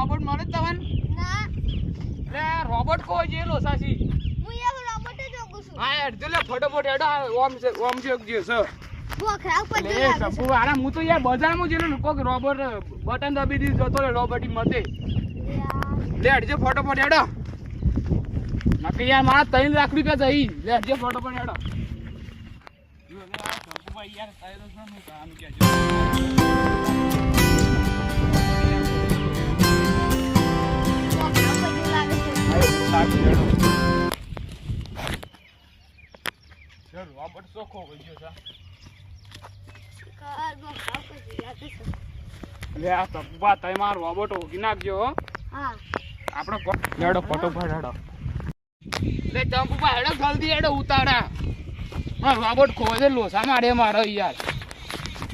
Robot મળે તમને? ના લે રોબોટ કો જે લોસાસી હું એક રોબોટ જ ઓગું છું. હા હેડ લે ફટાફટ હેડ ઓમ છે જે છે બોખરા ઉપર લે લાગે સપુ આરા હું તો યાર બજારમાં જેલો કોક રોબોટ બટન દબી દીધું જતો રે રોબોટિક મતે લે હેડ જે ફટાફટ હેડ નકે યાર મારા 3 લાખ રૂપિયા જઈ લે હેડ જે ફટાફટ હેડ જો લે આ સપુ ભાઈ યાર તાયરો શું કામ કેજો બોખરા ઉપર લાગે છે. રોબોટ ચોખ્ખો હોય ગયો છે કર બોખરા ઉપર લાગે છે. લે આ સપુબા તઈ માર રોબોટ ઓગી નાખજો હો હા આપણો લેડો ફટાફટ હેડો લે ચંપુબા હેડો જલ્દી હેડો ઉતારા હા રોબોટ ખોજે લોસા મારે મારો યાર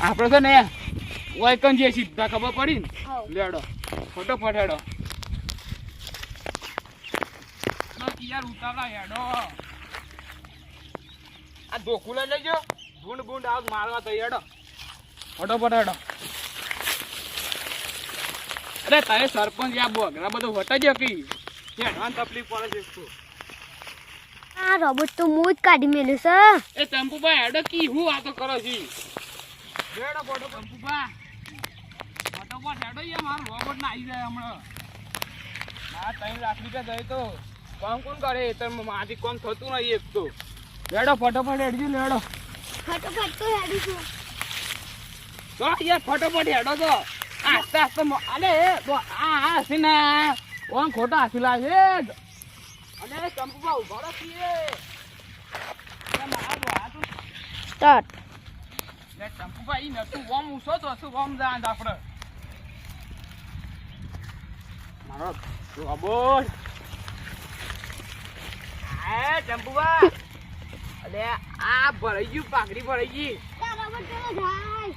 આપણે તો ને વાયકન જે સીધા ખબર પડી ને હા લેડો ફટાફટ હેડો યાર ઉતારા હેડો આ ધોકું લઈ લેજો ગુંડ ગુંડ આવ મારવા તો હેડો ફટાફટ હેડો અરે તારે સરપંચ યા બોગરા બધું વટાઈ કી હેડવાન તકલીફ પડે છે તું આ રોબોટ તો હું જ કાઢી મેલ્યો છે. એ ચંપુભાઈ હેડો કી હું વાતો કરો છી હેડો ફોટો ચંપુભા ફટાફટ હેડો યાર મારો રોબોટ ના આવી જાય હમણાં હા 3 લાખ રૂપિયા જાય તો કોણ કોણ કરે એ તો માથી કોમ થતું નહીં એક તો હેડો ફટાફટ હેડજો લેડો ફટોફટ તો હેડું છું. તો યાર ફટાફટ હેડો તો આસ્તે આસ્તે અલે આ હસીના ઓમ ખોટા હસી લાગે અલે ચંપુભા ઉભો રહો છીએ સ્ટાર્ટ લે ચંપુભાઈ નતું ઓમ ઉસો તો શું ઓમ જાન આપણે મારો રોબોટ આ ચંપુભા અલે આ ભરાઈ ગયું પાઘડી ભરાઈ ગઈ આ રોબોટ ચલો જાય.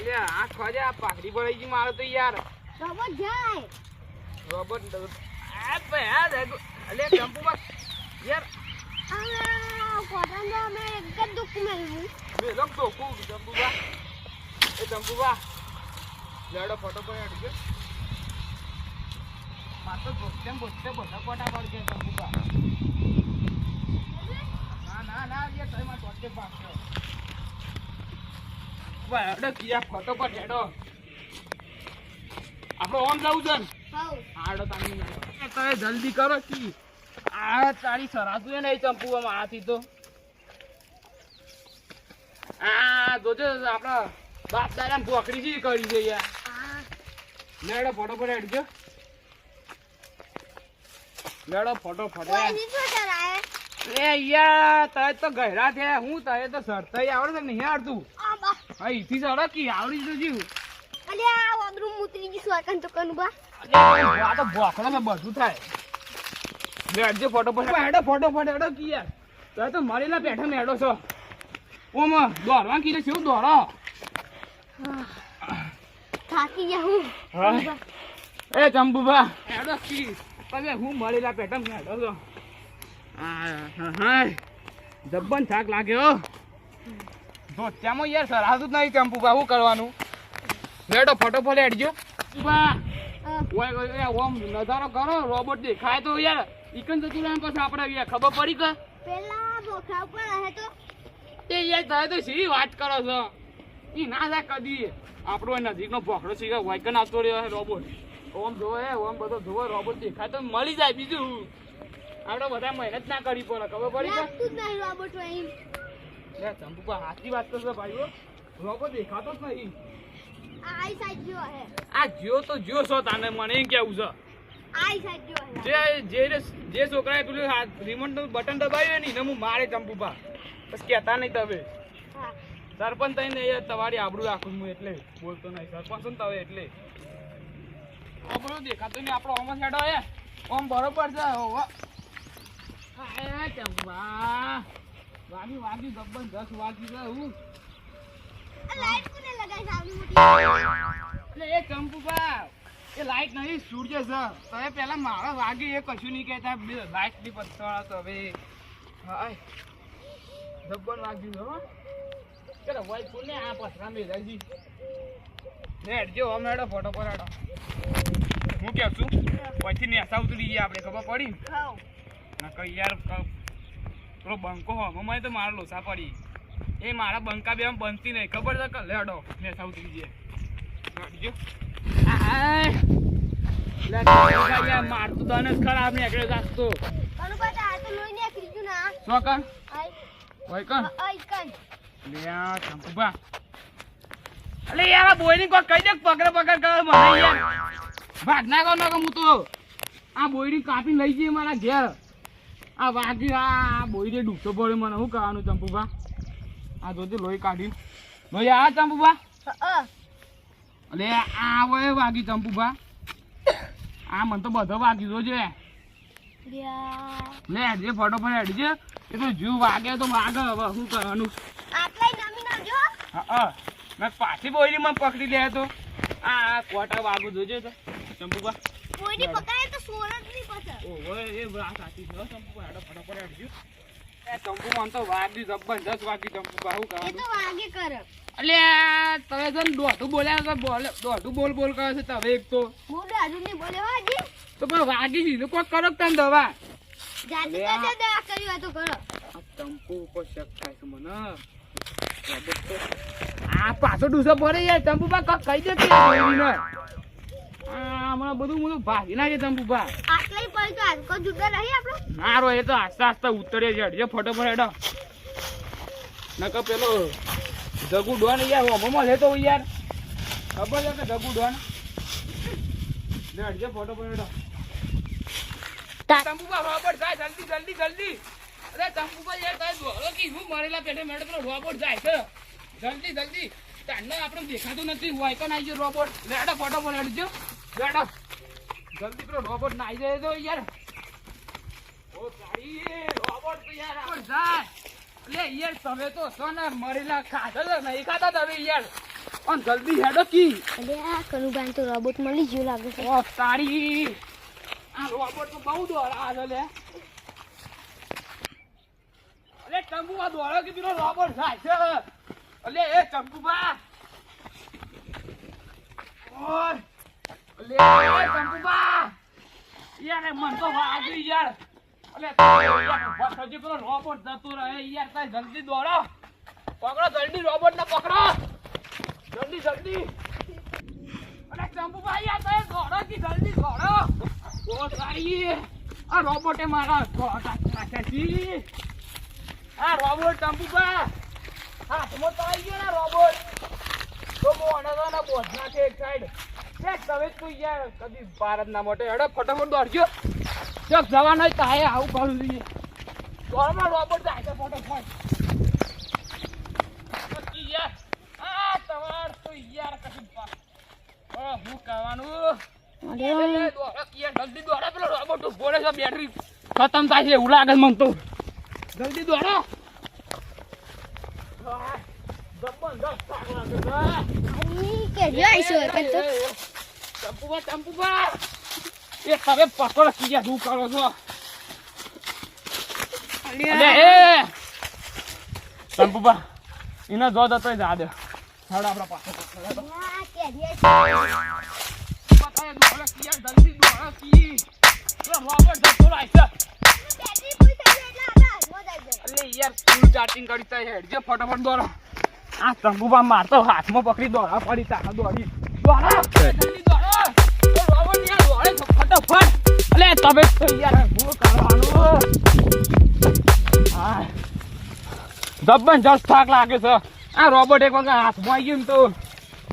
લે આ ખોજે આ પાઘડી ભરાઈ ગઈ મારો તો યાર રોબોટ જાય. રોબોટ આ ભયા દેખો અલે ચંપુભા યાર આ કોટન મે એક જ દુખ મેલું. મે લોક તો કુ ચંપુભા એ ચંપુભા લેડો ફોટો પર હેડજો માતો બોસ્ટેમ બોસ્ટે બધા કોટા પર કે ચંપુભા ના યાર તમે માં તોડકે પાક્યો ભાઈ હેડો કિયા ફોટો પર હેડો આપણો ઓમ જાવું છે ને હાઉ આડો તાની તમે જલ્દી કરો કી આ તારી સરાતું નહીં ચંપુવામાં આથી તો આ જોજો આપણા બાપ દાદા ભોકડી જી કરી છે યાર લેડો ફોટો પર હેડજો લેડો ફોટો ફોટો કોઈની શું કરાય? એ યાર તારે તો ગહેરા છે હું તારે તો સરતાઈ આવડે છે નહીં આવડતું આ બા હા ઈથી સડક કી આવડી તો જીવ અલે આ ઓદરું મુતરી ગઈ સોકન તો કનું બા. આ તો ભોકડો ને બધું થાય લેડજો ફોટો પર હેડો ફોટો ફોટો હેડો કી યાર તારે તો મળેલા બેઠા ને હેડો છો ઓમ દોડવા કીધે શું દોડો થાકી ગયા હું. હા એ ચંપુભા હેડો કી તમે હું મળેલા પેટમ હેડો છો હા જબ્બન થાક લાગ્યો તો ત્યાંમાં યાર સરાતું જ નહીં ચંપુભા શું કરવાનું લેડો ફટોફટ હેડજો બા ઓય ઓમ નજારો કરો રોબોટ દેખાય તો યાર ઈકન જતું રહે પછી આપણે યાર ખબર પડી કે પેલા બોખરા ઉપર રહે તો તે યાર તમે તો સી વાત કરો છો ઈ ના થાય કદી આપણો નજીકનો ભોખડો છે વાયકન આવતો રહ્યો રોબોટ ઓમ જોવે ઓમ બધો જોવે રોબોટ દેખાય તો મળી જાય બીજું આપણે બધા મહેનત ના કરી પડે ખબર પડી કે લાગતું જ નહીં રોબોટ અહીં. લે ચંપુભા સાચી વાત કરશો ભાઈઓ રોબોટ દેખાતો જ નહીં આઈ સાઈડ જો હે. આ જ્યો તો જ્યો છો તાને મને એમ કેવું છે આઈ સાઈડ જો હે. જે છોકરાએ પેલું રિમોટ નું બટન દબાવ્યું ને એને હું મારે ચંપુભા બસ કહેતા નહીં તમે હા સરપંચ થઈને યાર તમારી આબરૂ રાખું હું એટલે બોલતો નહીં સરપંચ ને તમે એટલે આપણો દેખાતો નહીં આપણો ઓમ હેડો હે ઓમ બરોબર છે ચંપા વાગી ગબ્બન 10 વાગી ગયું હું આ લાઈટ કોને લગાઈ સાવલી મોટી? એટલે એ ચંપુભા એ લાઈટ નહીં સૂર્ય છે તમે પેલા મારા વાગે એ કશું નહીં કહેતા લાઈટ ની પત્તળા તો હવે હાય ગબ્બન વાગ્યું હો ચલો વાઈ કોને આ પથરા મેલાજી નેટ જો હમ હેડો ફોટો પર હેડો હું કેવ છું પછી નેસા ઉતરી જઈએ આપણે ખબર પડી ને? ખાઓ ના કઈ યાર પેલો બંકો હો મને તો મારા લોસા પડી એ મારા બંકા બે બનતી નહીં ખબર છે કે લેડો નેસા ઉતરી જઈએ મારતું તને જ ખરાબ ને એકડે જાસ્તો કનુ પાછા આ તો લોહી ને ખીચું ના શું કર આઈ હોય કર આઈ કન લે આ ચંપુબા અલે યાર આ બોયની કોઈ કઈ દે પકડ કર મને યાર ભાગ ના કર હું તો આ બોયડી કાપી લઈ જઈએ મારા ઘેર આ વાગી આ બોયડી ડૂબતો પડે મને શું કરવાનું ચંપુબા આ જોતી લોહી કાઢી લોહી આ ચંપુબા અલે આ હોય વાગી ચંપુબા આ મને તો બધો વાગી દો છે લે જે ફટોફટ હેડી છે એ તો જીવ વાગે તો વાગે હવે શું કરવાનું આટલાય નમી નાખજો હા મેં પાછી બોયડી મને પકડી લે તો આ કોટા વાગુ જોજે તો ચંપુબા કોઈની પકડાય તો સોરત નહીં પછી ઓય એ વાત સાચી છે ચંપુબા હેડો ફટોફટ હેડજો એ ચંપુ મને તો વાગી જબરજસ્ત વાગી ચંપુબા શું એ કરવાનું તો વાગે કરે અલે તમે છે ને દોઢું બોલ્યા તો દોઢું બોલ કરે છે તમે એક તો બોલે હજુ નહીં બોલે હાજી તો પણ વાગી ગઈ કોઈ કરો તને દવા જાતે અલે આ- જાતે દવા કર્યું તો કરો આ ચંપુ ઉપર શક થાય છે મને આ પાછો ડૂસો પડે યાર ચંપુબા કઈ દે કે બોલીને હમણાં બધું ભાગી નાખે ચંપુબા આટલાય પડી તો આજકો જુદા રહી આપણે ના રો એ તો આસ્તે આસ્તે ઉતરે છે હટજે ફટોફટ હેડો નકર પેલો જગુ ડોન યાર હોમમાં લેતો યાર ખબર છે કે જગુ ડોન લે હટજે ફટોફટ હેડો ચંપુબા રોબોટ જાય જલ્દી જલ્દી જલ્દી અરે ચંપુબા યાર તારે દોડો કે હું મરેલા પેટે મેડમ પેલો રોબોટ જાય છે જલ્દી જલ્દી તારને આપણે દેખાતું નથી હોય તો નાઈ ગયો રોબોટ લેડો ફટોફટ હેડજો લેડો જલ્દી પેલો રોબોટ નાઈ જાય તો યાર ઓ તારી રોબોટ તો યાર રોબોટ જાય લે યાર તમે તો છો ને મરેલા ખાધા નહીં ખાતા તમે યાર પણ જલ્દી હેડો કી અરે આ કનુભાઈ તો રોબોટ મળી ગયો લાગે છે ઓ તારી આ રોબોટ તો બહુ દોડા છે લે અલે ચંપુબા દોડો કે પેલો રોબોટ જાય છે અલે એ ચંપુબા ઓય અલે ચંપુબા યાર મન તો વાગી યાર અલે યાર બસ પેલો રોબોટ જતો રહે યાર તાય જલ્દી દોડો પકડો જલ્દી રોબોટ ને પકડો જલ્દી જલ્દી અલે ચંપુબા યાર તાય દોડો કે જલ્દી દોડો ઓ તારી આ રોબોટે મારા ગોટા નાખ્યા છે આ રોબોટ ચંપુબા હાથમાં તો આવી ગયો ને રોબોટ તો મોણા ના બોસ નાખે એક સાઈડ તમે તું યાર કદી ભારત ના મોટે હેડો ફટાફટ દોડજો ચક જવા નહીં તાએ આવું કરું જોઈએ દોડમાં રોબોટ જાય છે ફટાફટ યાર આ તમાર તો યાર કશું હું કરવાનું જલ્દી દોડો પેલો રોબોટ ઉભો રહે છે બેટરી ખતમ થાય છે એવું લાગે મને તો જલ્દી દોડો ચંપુબા એ તમે પકડો કીયા શું કરો છો ચંપુબા એને જો દતો જા દે હેડ આપણા પાસે જલ્દી દોડો કી રોબોટ જતો રહે છે અલે યાર ફૂલ ચાર્જિંગ કરી તા હેડ જે ફટાફટ દોડો આ ચંપુબા મારતો હાથમાં પકડી દોડા પડી તા દોડી દોડો જલ્દી દોડો ઓ રોબોટ યાર દોડે ફટાફટ અલે તમે તો યાર હું કરવાનું આ જબરજસ્ત થાક લાગે છે આ રોબોટ એક વખત હાથમાં આવી ગયું ને તો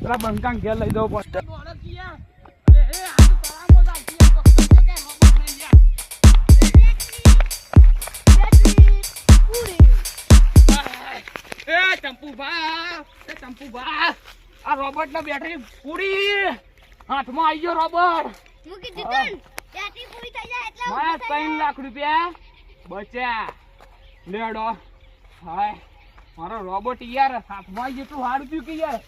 પેલા બંકાંગ ઘેર લઈ જવું પડે દોડો કી અલે એ આ તો તળાવમાં જાય કે રોબોટ નહીં યાર ચંપુબા આ રોબોટ ના બેટરી પૂરી હાથમાં આવી ગયો રોબોટ મૂકી દીધું ને બેટરી પૂરી થઈ જાય એટલે મારા 3 લાખ રૂપિયા બચ્યા લેડો હાય મારો રોબોટ યાર હાથમાં આવી જેટલું સારું થયું કે યાર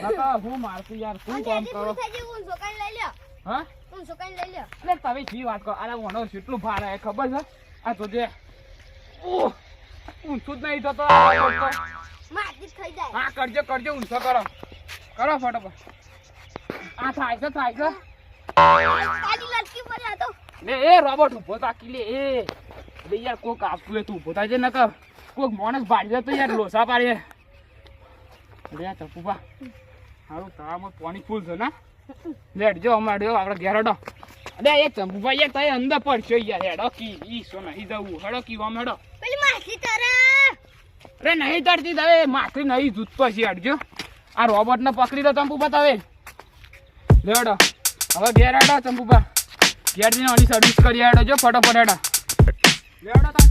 નકા હું મારતું યાર શું કામ કરો હું સોકાઈ લઈ લ્યો હા હું સોકાઈ લઈ લ્યો એટલે તમે જી વાત કરો અરે મને કેટલું ભાર આવે ખબર છે આ તો જે ઊંચું જ નહીં થતો માટી થઈ જાય હા કરજો કરજો ઊંચો કરો કરો ફટાફટ આ થાય છે કાલી લટકી પડ્યા તો લે એ રોબોટ ઊભો તાકી લે એ લે યાર કોક આપતું એ તું ઊભો થાય છે નકર કોક માણસ ભાડી જાય તો યાર લોસા પાડે લે ચંપુભા હારું તારામાં પાણી ફૂલ છે ને લેટ જો અમારે આપણે ઘેર હડો અરે એ ચંપુભા યાર તારે અંદર પડશો યાર હેડો કી ઈ સો નહીં જવું હેડો કી વામ હેડો પેલી માસી તારે અરે નહીં તરતી તારે માથે નહીં જૂત પછી હેડજો આ રોબોટ ને પકડી દો ચંપુભા તાવે લેડો હવે ઘેર હેડો ચંપુભા ઘેર જઈને આની સર્વિસ કરી હેડો જો ફટોફટ હેડો લેડો